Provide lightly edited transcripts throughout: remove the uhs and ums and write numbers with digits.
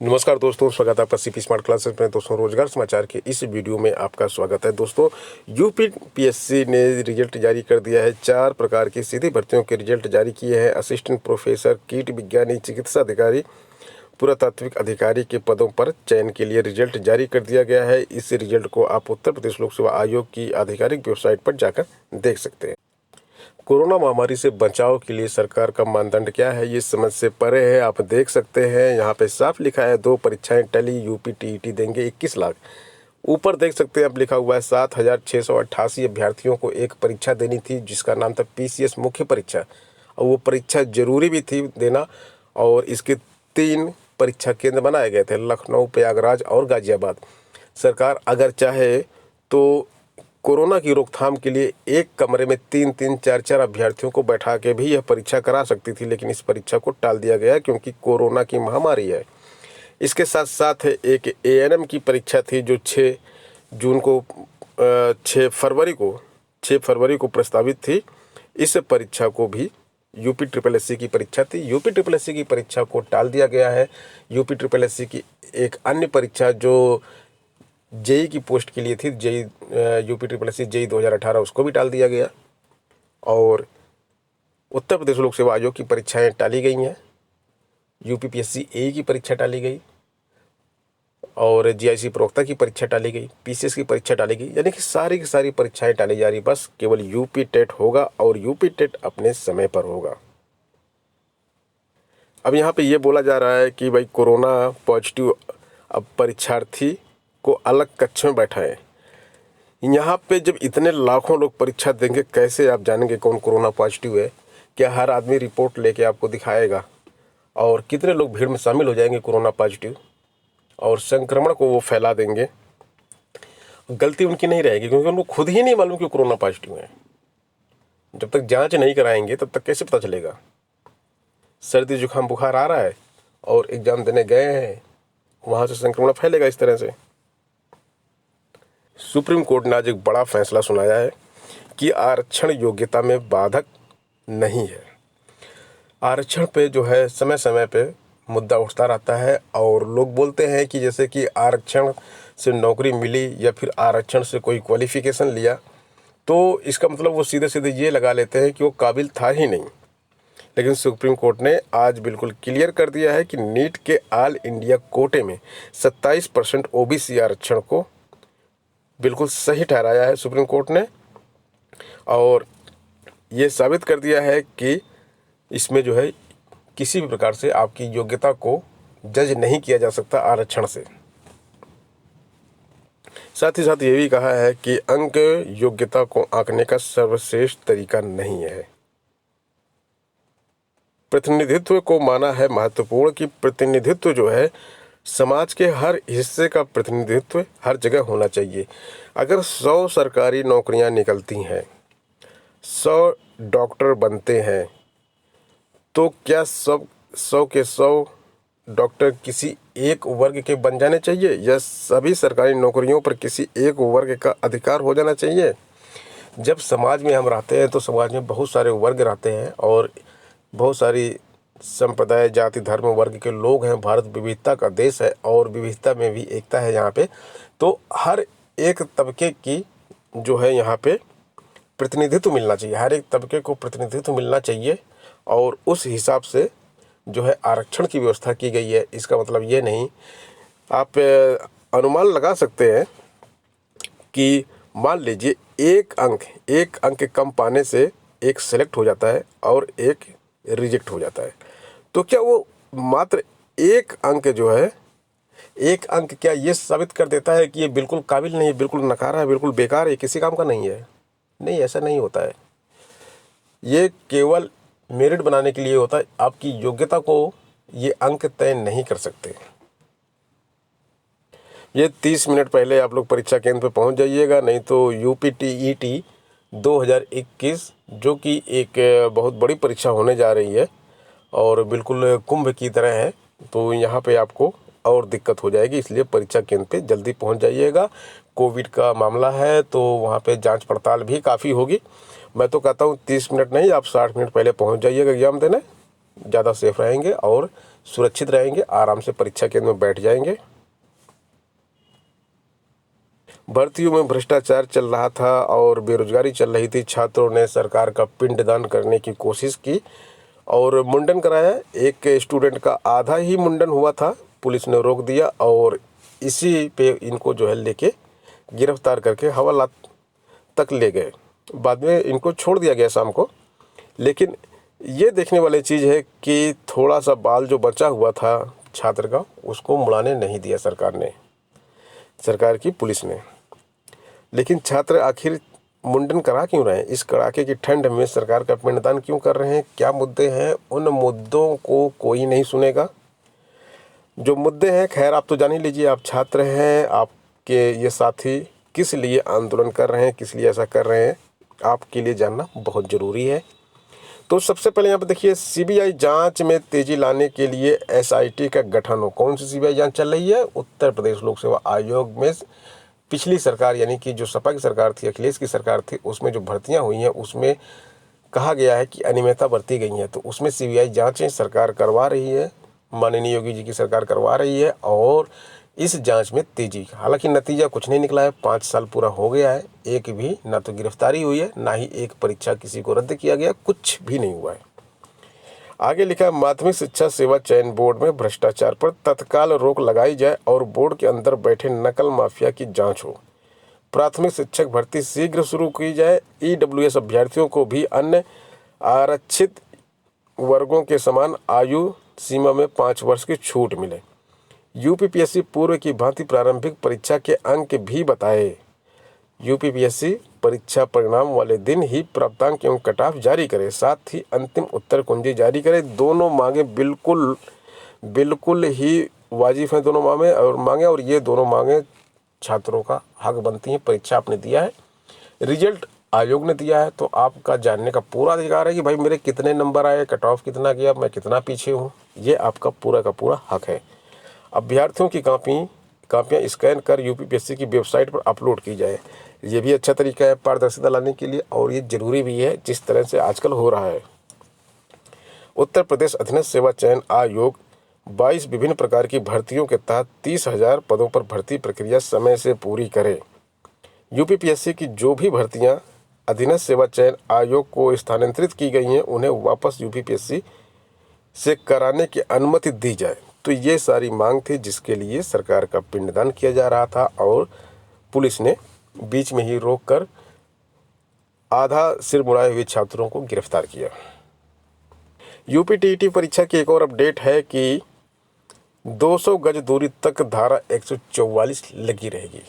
नमस्कार दोस्तों, स्वागत है आपका सीपी स्मार्ट क्लासेस में। दोस्तों, रोजगार समाचार के इस वीडियो में आपका स्वागत है। दोस्तों, यूपीपीएससी ने रिजल्ट जारी कर दिया है। 4 प्रकार की सीधी भर्तियों के रिजल्ट जारी किए हैं। असिस्टेंट प्रोफेसर, कीट विज्ञानी, चिकित्सा अधिकारी, पुरातात्विक अधिकारी के पदों पर चयन के लिए रिजल्ट जारी कर दिया गया है। इस रिजल्ट को आप उत्तर प्रदेश लोक सेवा आयोग की आधिकारिक वेबसाइट पर जाकर देख सकते हैं। कोरोना महामारी से बचाव के लिए सरकार का मानदंड क्या है, ये समझ से परे है। आप देख सकते हैं यहाँ पे साफ लिखा है 2 परीक्षाएं टली, यूपी टीईटी देंगे 21 लाख। ऊपर देख सकते हैं आप लिखा हुआ है 7,688 अभ्यर्थियों को एक परीक्षा देनी थी जिसका नाम था पीसीएस मुख्य परीक्षा, और वो परीक्षा जरूरी भी थी देना। और इसके 3 परीक्षा केंद्र बनाए गए थे, लखनऊ, प्रयागराज और गाजियाबाद। सरकार अगर चाहे तो कोरोना की रोकथाम के लिए एक कमरे में 3-3, 4-4 अभ्यर्थियों को बैठा के भी यह परीक्षा करा सकती थी, लेकिन इस परीक्षा को टाल दिया गया क्योंकि कोरोना की महामारी है। इसके साथ साथ एक एएनएम की परीक्षा थी जो 6 फरवरी को प्रस्तावित थी। इस परीक्षा को भी यूपी ट्रिपल एससी की परीक्षा थी। यूपी ट्रिपल एससी की परीक्षा को टाल दिया गया है। यूपी ट्रिपल एससी की एक अन्य परीक्षा जो जेई की पोस्ट के लिए थी, JE UP triple SC JE 2018, उसको भी टाल दिया गया। और उत्तर प्रदेश लोक सेवा आयोग की परीक्षाएं टाली गई हैं। यूपीपीएससी ए की परीक्षा टाली गई और जीआईसी प्रवक्ता की परीक्षा टाली गई, पीसीएस की परीक्षा टाली गई। यानी कि सारी की सारी परीक्षाएं टाली जा रही। बस केवल यूपी टेट होगा और यूपी टेट अपने समय पर होगा। अब यहाँ पे ये बोला जा रहा है कि भाई कोरोना पॉजिटिव अब परीक्षार्थी को अलग कक्ष में बैठाएं। यहाँ पे जब इतने लाखों लोग परीक्षा देंगे, कैसे आप जानेंगे कौन कोरोना पॉजिटिव है? क्या हर आदमी रिपोर्ट लेके आपको दिखाएगा? और कितने लोग भीड़ में शामिल हो जाएंगे कोरोना पॉजिटिव और संक्रमण को वो फैला देंगे? गलती उनकी नहीं रहेगी क्योंकि उनको खुद ही नहीं मालूम कि कोरोना पॉजिटिव है। जब तक जांच नहीं कराएंगे तब तक कैसे पता चलेगा? सर्दी जुकाम बुखार आ रहा है और एग्जाम देने गए हैं, वहाँ से संक्रमण फैलेगा इस तरह से। सुप्रीम कोर्ट ने आज एक बड़ा फैसला सुनाया है कि आरक्षण योग्यता में बाधक नहीं है। आरक्षण पे जो है समय समय पे मुद्दा उठता रहता है और लोग बोलते हैं कि जैसे कि आरक्षण से नौकरी मिली या फिर आरक्षण से कोई क्वालिफिकेशन लिया तो इसका मतलब वो सीधे सीधे ये लगा लेते हैं कि वो काबिल था ही नहीं। लेकिन सुप्रीम कोर्ट ने आज बिल्कुल क्लियर कर दिया है कि नीट के ऑल इंडिया कोटे में 27% ओबीसी आरक्षण को बिल्कुल सही ठहराया है सुप्रीम कोर्ट ने। और ये साबित कर दिया है कि इसमें जो है किसी भी प्रकार से आपकी योग्यता को जज नहीं किया जा सकता आरक्षण से। साथ ही साथ ये भी कहा है कि अंक योग्यता को आंकने का सर्वश्रेष्ठ तरीका नहीं है। प्रतिनिधित्व को माना है महत्वपूर्ण कि प्रतिनिधित्व जो है समाज के हर हिस्से का प्रतिनिधित्व हर जगह होना चाहिए। अगर 100 सरकारी नौकरियां निकलती हैं, 100 डॉक्टर बनते हैं, तो क्या सब 100 के 100 डॉक्टर किसी एक वर्ग के बन जाने चाहिए या सभी सरकारी नौकरियों पर किसी एक वर्ग का अधिकार हो जाना चाहिए? जब समाज में हम रहते हैं तो समाज में बहुत सारे वर्ग रहते हैं और बहुत सारी संप्रदाय, जाति, धर्म, वर्ग के लोग हैं। भारत विविधता का देश है और विविधता में भी एकता है यहाँ पे। तो हर एक तबके की जो है यहाँ पे प्रतिनिधित्व मिलना चाहिए, हर एक तबके को प्रतिनिधित्व मिलना चाहिए और उस हिसाब से जो है आरक्षण की व्यवस्था की गई है। इसका मतलब ये नहीं, आप अनुमान लगा सकते हैं कि मान लीजिए एक अंक कम पाने से एक सेलेक्ट हो जाता है और एक रिजेक्ट हो जाता है, तो क्या वो मात्र एक अंक जो है, एक अंक क्या ये साबित कर देता है कि ये बिल्कुल काबिल नहीं है, बिल्कुल नकारा है, बिल्कुल बेकार है, किसी काम का नहीं है? नहीं, ऐसा नहीं होता है। ये केवल मेरिट बनाने के लिए होता है। आपकी योग्यता को ये अंक तय नहीं कर सकते। ये 30 मिनट पहले आप लोग परीक्षा केंद्र पे पहुंच जाइएगा, नहीं तो यूपी टीईटी 2021 जो कि एक बहुत बड़ी परीक्षा होने जा रही है और बिल्कुल कुंभ की तरह है, तो यहाँ पे आपको और दिक्कत हो जाएगी। इसलिए परीक्षा केंद्र पे जल्दी पहुँच जाइएगा। कोविड का मामला है तो वहाँ पे जांच पड़ताल भी काफ़ी होगी। मैं तो कहता हूँ 30 मिनट नहीं, आप 60 मिनट पहले पहुँच जाइएगा एग्ज़ाम देने, ज़्यादा सेफ रहेंगे और सुरक्षित रहेंगे, आराम से परीक्षा केंद्र में बैठ जाएंगे। भर्तियों में भ्रष्टाचार चल रहा था और बेरोजगारी चल रही थी। छात्रों ने सरकार का पिंडदान करने की कोशिश की और मुंडन कराया। एक स्टूडेंट का आधा ही मुंडन हुआ था, पुलिस ने रोक दिया और इसी पे इनको जो है लेके गिरफ्तार करके हवालात तक ले गए। बाद में इनको छोड़ दिया गया शाम को। लेकिन ये देखने वाली चीज़ है कि थोड़ा सा बाल जो बचा हुआ था छात्र का, उसको मुड़ाने नहीं दिया सरकार ने, सरकार की पुलिस ने। लेकिन छात्र आखिर मुंडन करा क्यों रहे हैं? इस कड़ाके की ठंड में सरकार का पिंडदान क्यों कर रहे हैं? क्या मुद्दे हैं? उन मुद्दों को कोई नहीं सुनेगा। जो मुद्दे हैं, खैर आप तो जान ही लीजिए, आप छात्र हैं, आपके ये साथी किस लिए आंदोलन कर रहे हैं, किस लिए ऐसा कर रहे हैं, आपके लिए जानना बहुत ज़रूरी है। तो सबसे पहले यहाँ पर देखिए, सीबीआई जांच में तेजी लाने के लिए एसआईटी का गठन हो। कौन सी सीबीआई जांच चल रही है? उत्तर प्रदेश लोक सेवा आयोग में पिछली सरकार यानी कि जो सपा की सरकार थी, अखिलेश की सरकार थी, उसमें जो भर्तियां हुई हैं उसमें कहा गया है कि अनियमितता बरती गई है। तो उसमें सीबीआई जांचें सरकार करवा रही है, माननीय योगी जी की सरकार करवा रही है और इस जांच में तेजी। हालांकि नतीजा कुछ नहीं निकला है, 5 साल पूरा हो गया है, एक भी ना तो गिरफ्तारी हुई है, ना ही एक परीक्षा किसी को रद्द किया गया, कुछ भी नहीं हुआ है। आगे लिखा है, माध्यमिक शिक्षा सेवा चयन बोर्ड में भ्रष्टाचार पर तत्काल रोक लगाई जाए और बोर्ड के अंदर बैठे नकल माफिया की जांच हो। प्राथमिक शिक्षक भर्ती शीघ्र शुरू की जाए। ईडब्ल्यूएस अभ्यर्थियों को भी अन्य आरक्षित वर्गों के समान आयु सीमा में 5 वर्ष की छूट मिले। यूपीपीएससी पूर्व की भांति प्रारंभिक परीक्षा के अंक भी बताए। यूपीपीएससी परीक्षा परिणाम वाले दिन ही प्राप्तांक एवं कट ऑफ जारी करे, साथ ही अंतिम उत्तर कुंजी जारी करे। दोनों मांगे बिल्कुल ही वाजिब हैं, दोनों मांगे और ये दोनों मांगे छात्रों का हक बनती हैं। परीक्षा आपने दिया है, रिजल्ट आयोग ने दिया है, तो आपका जानने का पूरा अधिकार है कि भाई मेरे कितने नंबर आए, कट ऑफ कितना गया, मैं कितना पीछे हूँ। ये आपका पूरा का पूरा हक है। अभ्यर्थियों की कापियाँ स्कैन कर यूपीपीएससी की वेबसाइट पर अपलोड की जाए। ये भी अच्छा तरीका है पारदर्शिता लाने के लिए और ये जरूरी भी है जिस तरह से आजकल हो रहा है। उत्तर प्रदेश अधीनस्थ सेवा चयन आयोग 22 विभिन्न प्रकार की भर्तियों के तहत 30,000 पदों पर भर्ती प्रक्रिया समय से पूरी करे। यूपीपीएससी की जो भी भर्तियां अधीनस्थ सेवा चयन आयोग को स्थानांतरित की गई हैं, उन्हें वापस यूपीपीएससी से कराने की अनुमति दी जाए। तो ये सारी मांग थी जिसके लिए सरकार का पिंडदान किया जा रहा था और पुलिस ने बीच में ही रोककर आधा सिर मुड़ाए हुए छात्रों को गिरफ्तार किया। यूपीटीईटी परीक्षा की एक और अपडेट है कि 200 गज दूरी तक धारा 144 लगी रहेगी।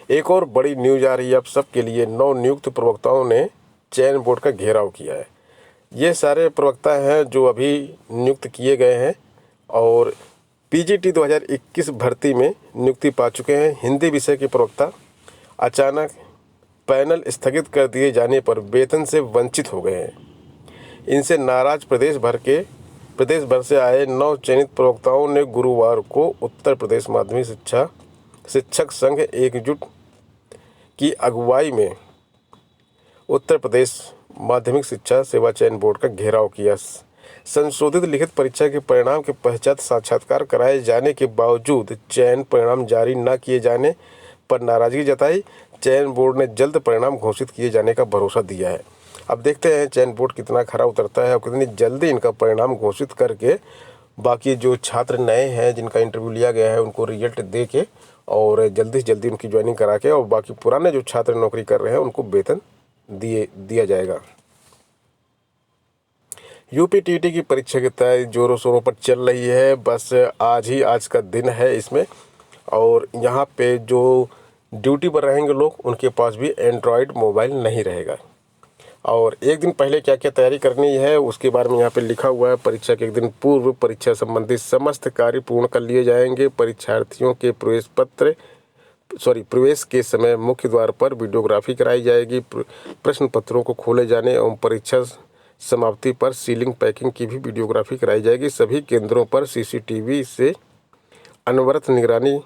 एक और बड़ी न्यूज आ रही है अब सबके लिए, नव नियुक्त प्रवक्ताओं ने चयन बोर्ड का घेराव किया है। ये सारे प्रवक्ता हैं जो अभी नियुक्त किए गए हैं और पीजीटी 2021 भर्ती में नियुक्ति पा चुके हैं। हिंदी विषय के प्रवक्ता अचानक पैनल स्थगित कर दिए जाने पर वेतन से वंचित हो गए हैं। इनसे नाराज प्रदेश भर से आए नव चयनित प्रवक्ताओं ने गुरुवार को उत्तर प्रदेश माध्यमिक शिक्षक संघ एकजुट की अगुवाई में उत्तर प्रदेश माध्यमिक शिक्षा सेवा चयन बोर्ड का घेराव किया। संशोधित लिखित परीक्षा के परिणाम के पश्चात साक्षात्कार कराए जाने के बावजूद चयन परिणाम जारी न किए जाने पर नाराजगी जताई। चयन बोर्ड ने जल्द परिणाम घोषित किए जाने का भरोसा दिया है। अब देखते हैं चयन बोर्ड कितना खरा उतरता है और कितनी जल्दी इनका परिणाम घोषित करके बाकी जो छात्र नए हैं जिनका इंटरव्यू लिया गया है उनको रिजल्ट दे के और जल्दी से जल्दी उनकी ज्वाइनिंग करा के और बाकी पुराने जो छात्र नौकरी कर रहे हैं उनको वेतन दिया जाएगा। यूपीटीईटी की परीक्षा की तैयारी जोरों शोरों पर चल रही है। बस आज का दिन है इसमें और यहाँ पे जो ड्यूटी पर रहेंगे लोग उनके पास भी एंड्रॉयड मोबाइल नहीं रहेगा। और एक दिन पहले क्या क्या तैयारी करनी है उसके बारे में यहाँ पे लिखा हुआ है। परीक्षा के एक दिन पूर्व परीक्षा संबंधी समस्त कार्य पूर्ण कर लिए जाएंगे। परीक्षार्थियों के प्रवेश के समय मुख्य द्वार पर वीडियोग्राफी कराई जाएगी। प्रश्न पत्रों को खोले जाने एवं परीक्षा समाप्ति पर सीलिंग पैकिंग की भी वीडियोग्राफी कराई जाएगी। सभी केंद्रों पर सीसीटीवी से अनवरत निगरानी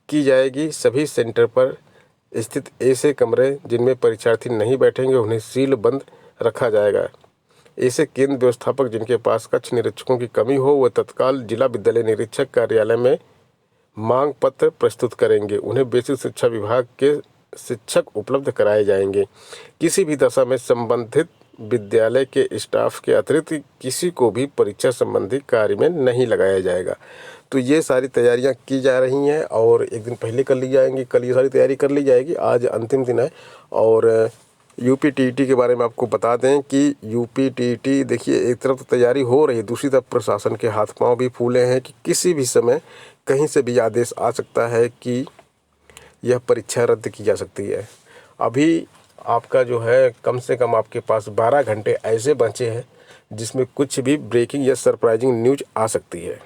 की जाएगी। सभी सेंटर पर स्थित ऐसे कमरे जिनमें परीक्षार्थी नहीं बैठेंगे उन्हें सील बंद रखा जाएगा। ऐसे केंद्र व्यवस्थापक जिनके पास कक्ष निरीक्षकों की कमी हो वह तत्काल जिला विद्यालय निरीक्षक कार्यालय में मांग पत्र प्रस्तुत करेंगे। उन्हें बेसिक शिक्षा विभाग के शिक्षक उपलब्ध कराए जाएंगे। किसी भी दशा में संबंधित विद्यालय के स्टाफ के अतिरिक्त किसी को भी परीक्षा संबंधी कार्य में नहीं लगाया जाएगा। तो ये सारी तैयारियां की जा रही हैं और एक दिन पहले कर ली जाएंगी, कल ये सारी तैयारी कर ली जाएगी। आज अंतिम दिन है और यूपीटीईटी के बारे में आपको बता दें कि यूपीटीईटी देखिए एक तरफ तो तैयारी हो रही है, दूसरी तरफ प्रशासन के हाथ पांव भी फूले हैं कि किसी भी समय कहीं से भी आदेश आ सकता है कि यह परीक्षा रद्द की जा सकती है। अभी आपका जो है कम से कम आपके पास 12 घंटे ऐसे बचे हैं जिसमें कुछ भी ब्रेकिंग या सरप्राइजिंग न्यूज आ सकती है।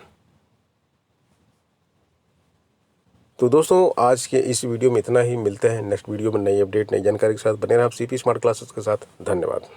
तो दोस्तों आज के इस वीडियो में इतना ही। मिलते हैं नेक्स्ट वीडियो में नई अपडेट नई जानकारी के साथ। बने रहें आप सीपी स्मार्ट क्लासेस के साथ। धन्यवाद।